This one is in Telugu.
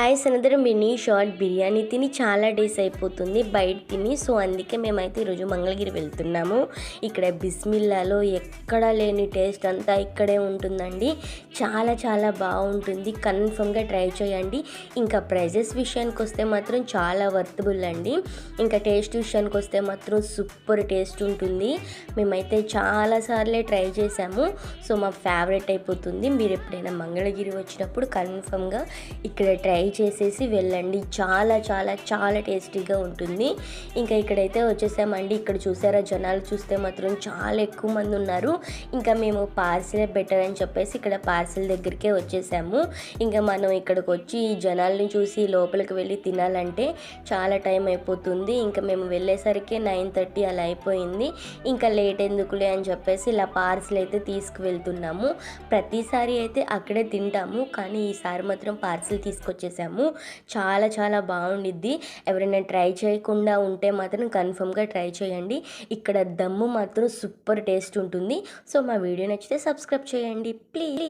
Guys another mini short biryani తిని చాలా డేస్ అయిపోతుంది బయట తిని. సో అందుకే మేమైతే ఈరోజు మంగళగిరి వెళ్తున్నాము. ఇక్కడ బిస్మిల్లాలో ఎక్కడా లేని టేస్ట్ అంతా ఇక్కడే ఉంటుందండి. చాలా చాలా బాగుంటుంది, కన్ఫర్మ్గా ట్రై చేయండి. ఇంకా ప్రైజెస్ విషయానికి వస్తే మాత్రం చాలా వర్తబుల్ అండి. ఇంకా టేస్ట్ విషయానికి వస్తే మాత్రం సూపర్ టేస్ట్ ఉంటుంది. మేమైతే చాలాసార్లే ట్రై చేసాము. సో మా ఫేవరెట్ అయిపోతుంది. మీరు ఎప్పుడైనా మంగళగిరి వచ్చినప్పుడు కన్ఫర్మ్గా ఇక్కడ ట్రై చేసేసి వెళ్ళండి. చాలా చాలా చాలా టేస్టీగా ఉంటుంది. ఇంకా ఇక్కడైతే వచ్చేసామండి. ఇక్కడ చూసారా, జనాలు చూస్తే మాత్రం చాలా ఎక్కువ మంది ఉన్నారు. ఇంకా మేము పార్సిలే బెటర్ అని చెప్పేసి ఇక్కడ పార్సిల్ దగ్గరికే వచ్చేసాము. ఇంకా మనం ఇక్కడికి వచ్చి ఈ జనాల్ని చూసి లోపలికి వెళ్ళి తినాలంటే చాలా టైం అయిపోతుంది. ఇంకా మేము వెళ్ళేసరికి 9:30 అలా అయిపోయింది. ఇంకా లేట్ ఎందుకులే అని చెప్పేసి ఇలా పార్సిల్ అయితే తీసుకువెళ్తున్నాము. ప్రతిసారి అయితే అక్కడే తింటాము, కానీ ఈసారి మాత్రం పార్సిల్ తీసుకొచ్చేసాము. చాలా చాలా బాగుండిద్ది. ఎవరైనా ట్రై చేయకుండా ఉంటే మాత్రం కన్ఫర్మ్గా ట్రై చేయండి. ఇక్కడ దమ్ము మాత్రం సూపర్ టేస్ట్ ఉంటుంది. సో మా వీడియో నచ్చితే సబ్స్క్రైబ్ చేయండి ప్లీజ్.